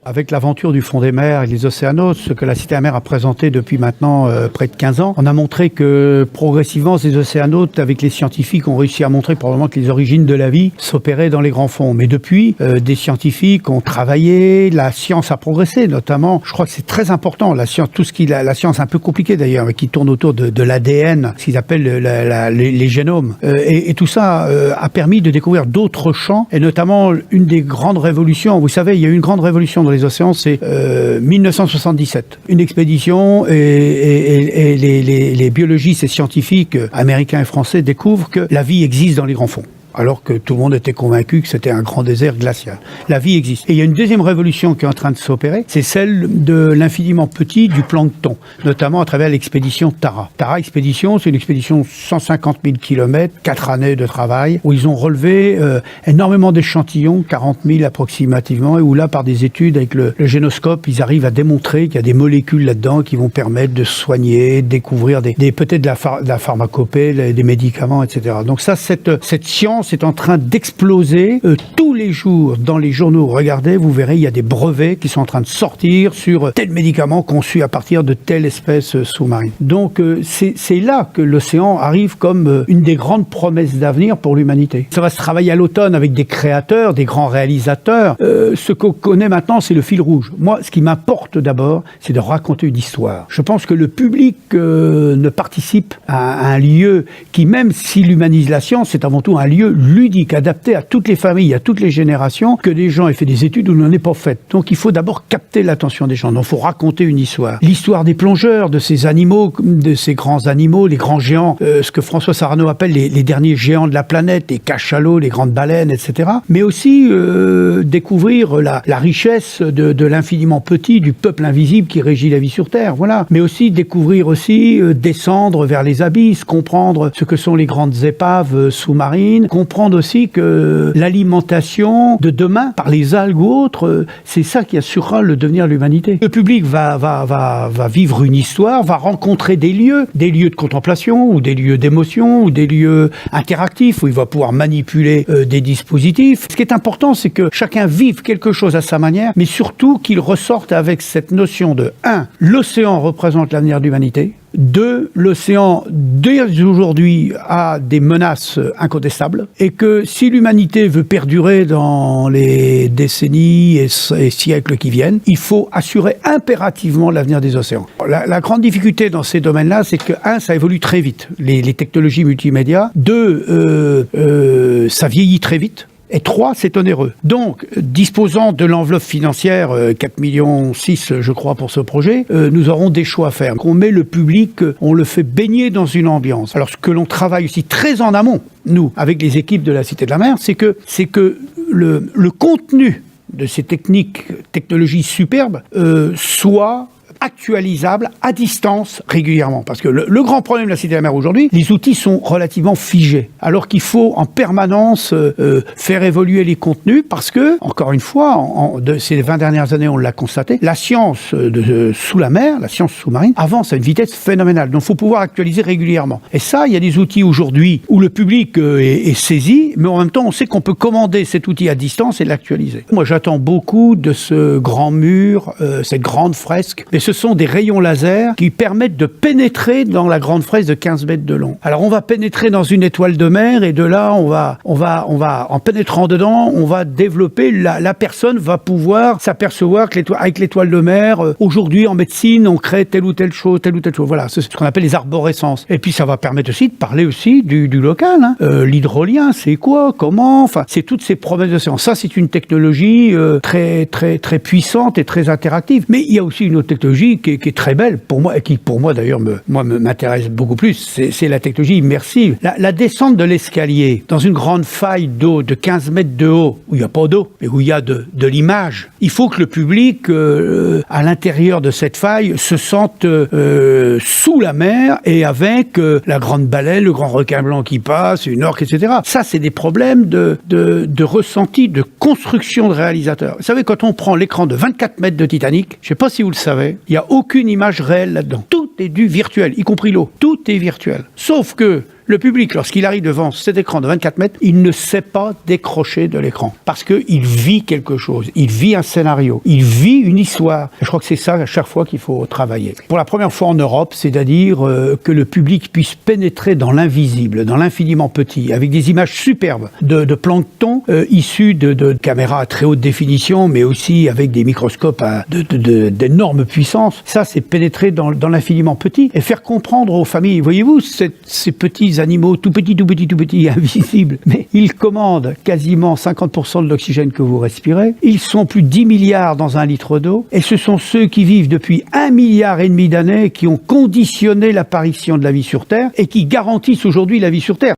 Avec l'aventure du fond des mers et les océanos, ce que la Cité de la Mer a présenté depuis maintenant près de 15 ans, on a montré que progressivement ces océanautes, avec les scientifiques, ont réussi à montrer probablement que les origines de la vie s'opéraient dans les grands fonds. Mais depuis, des scientifiques ont travaillé, la science a progressé, notamment, je crois que c'est très important, la science, tout ce qui la science un peu compliquée d'ailleurs, mais qui tourne autour de l'ADN, ce qu'ils appellent les génomes. Et tout ça a permis de découvrir d'autres champs, et notamment une des grandes révolutions. Vous savez, il y a eu une grande révolution dans les océans, c'est 1977. Une expédition et les biologistes et scientifiques américains et français découvrent que la vie existe dans les grands fonds, alors que tout le monde était convaincu que c'était un grand désert glacial. La vie existe. Et il y a une deuxième révolution qui est en train de s'opérer, c'est celle de l'infiniment petit du plancton, notamment à travers l'expédition Tara. Tara Expédition, c'est une expédition 150 000 km, 4 années de travail, où ils ont relevé énormément d'échantillons, 40 000 approximativement, et où là, par des études avec le génoscope, ils arrivent à démontrer qu'il y a des molécules là-dedans qui vont permettre de soigner, découvrir peut-être de la pharmacopée, des médicaments, etc. Donc ça, cette science est en train d'exploser tous les jours dans les journaux. Regardez, vous verrez, il y a des brevets qui sont en train de sortir sur tel médicament conçu à partir de telle espèce sous-marine. Donc c'est là que l'océan arrive comme une des grandes promesses d'avenir pour l'humanité. Ça va se travailler à l'automne avec des créateurs, des grands réalisateurs. Ce qu'on connaît maintenant, c'est le fil rouge. Moi, ce qui m'importe d'abord, c'est de raconter une histoire. Je pense que le public ne participe à un lieu qui, même s'il humanise la science, c'est avant tout un lieu ludique, adapté à toutes les familles, à toutes les générations, que des gens aient fait des études où l'on n'est pas fait. Donc il faut d'abord capter l'attention des gens. Donc il faut raconter une histoire. L'histoire des plongeurs, de ces animaux, de ces grands animaux, les grands géants, ce que François Sarano appelle les derniers géants de la planète, les cachalots, les grandes baleines, etc. Mais aussi découvrir la richesse de l'infiniment petit, du peuple invisible qui régit la vie sur Terre. Voilà. Mais aussi découvrir descendre vers les abysses, comprendre ce que sont les grandes épaves sous-marines, comprendre aussi que l'alimentation de demain, par les algues ou autres, c'est ça qui assurera le devenir de l'humanité. Le public va vivre une histoire, va rencontrer des lieux de contemplation, ou des lieux d'émotion, ou des lieux interactifs, où il va pouvoir manipuler des dispositifs. Ce qui est important, c'est que chacun vive quelque chose à sa manière, mais surtout qu'il ressorte avec cette notion de 1. L'océan représente l'avenir de l'humanité. 2. L'océan, dès aujourd'hui, a des menaces incontestables, et que si l'humanité veut perdurer dans les décennies et siècles qui viennent, il faut assurer impérativement l'avenir des océans. La grande difficulté dans ces domaines-là, c'est que 1. Ça évolue très vite, les technologies multimédia. 2. Ça vieillit très vite. Et 3, c'est onéreux. Donc, disposant de l'enveloppe financière, 4,6 millions, je crois, pour ce projet, nous aurons des choix à faire. On met le public, on le fait baigner dans une ambiance. Alors, ce que l'on travaille aussi très en amont, nous, avec les équipes de la Cité de la Mer, c'est que le contenu de ces technologies superbes soit actualisable à distance régulièrement. Parce que le grand problème de la Cité de la Mer aujourd'hui, les outils sont relativement figés. Alors qu'il faut en permanence faire évoluer les contenus parce que, encore une fois, de ces 20 dernières années, on l'a constaté, la science sous la mer, la science sous-marine, avance à une vitesse phénoménale. Donc il faut pouvoir actualiser régulièrement. Et ça, il y a des outils aujourd'hui où le public est saisi, mais en même temps, on sait qu'on peut commander cet outil à distance et l'actualiser. Moi, j'attends beaucoup de ce grand mur, cette grande fresque. Mais ce sont des rayons laser qui permettent de pénétrer dans la grande fresque de 15 mètres de long. Alors on va pénétrer dans une étoile de mer et de là on va en pénétrant dedans, on va développer, la personne va pouvoir s'apercevoir qu'avec l'étoile de mer, aujourd'hui en médecine on crée telle ou telle chose. Voilà, c'est ce qu'on appelle les arborescences. Et puis ça va permettre aussi de parler aussi du local. L'hydrolien, c'est quoi, comment, enfin c'est toutes ces promesses de science. Ça c'est une technologie très très très puissante et très interactive. Mais il y a aussi une autre technologie qui est très belle pour moi et qui pour moi d'ailleurs m'intéresse beaucoup plus, c'est la technologie immersive. La descente de l'escalier dans une grande faille d'eau de 15 mètres de haut, où il n'y a pas d'eau, mais où il y a de l'image. Il faut que le public, à l'intérieur de cette faille, se sente sous la mer et avec la grande baleine, le grand requin blanc qui passe, une orque, etc. Ça, c'est des problèmes de ressenti, de construction de réalisateur. Vous savez, quand on prend l'écran de 24 mètres de Titanic, je ne sais pas si vous le savez, il n'y a aucune image réelle là-dedans. Tout est du virtuel, y compris l'eau. Tout est virtuel. Sauf que Le public, lorsqu'il arrive devant cet écran de 24 mètres, il ne sait pas décrocher de l'écran. Parce qu'il vit quelque chose, il vit un scénario, il vit une histoire. Je crois que c'est ça à chaque fois qu'il faut travailler. Pour la première fois en Europe, c'est-à-dire que le public puisse pénétrer dans l'invisible, dans l'infiniment petit, avec des images superbes de plancton issus de caméras à très haute définition, mais aussi avec des microscopes d'énorme puissance. Ça, c'est pénétrer dans l'infiniment petit et faire comprendre aux familles, voyez-vous, ces petits animaux tout petits, invisibles, mais ils commandent quasiment 50% de l'oxygène que vous respirez. Ils sont plus de 10 milliards dans un litre d'eau et ce sont ceux qui vivent depuis 1,5 milliard d'années qui ont conditionné l'apparition de la vie sur Terre et qui garantissent aujourd'hui la vie sur Terre.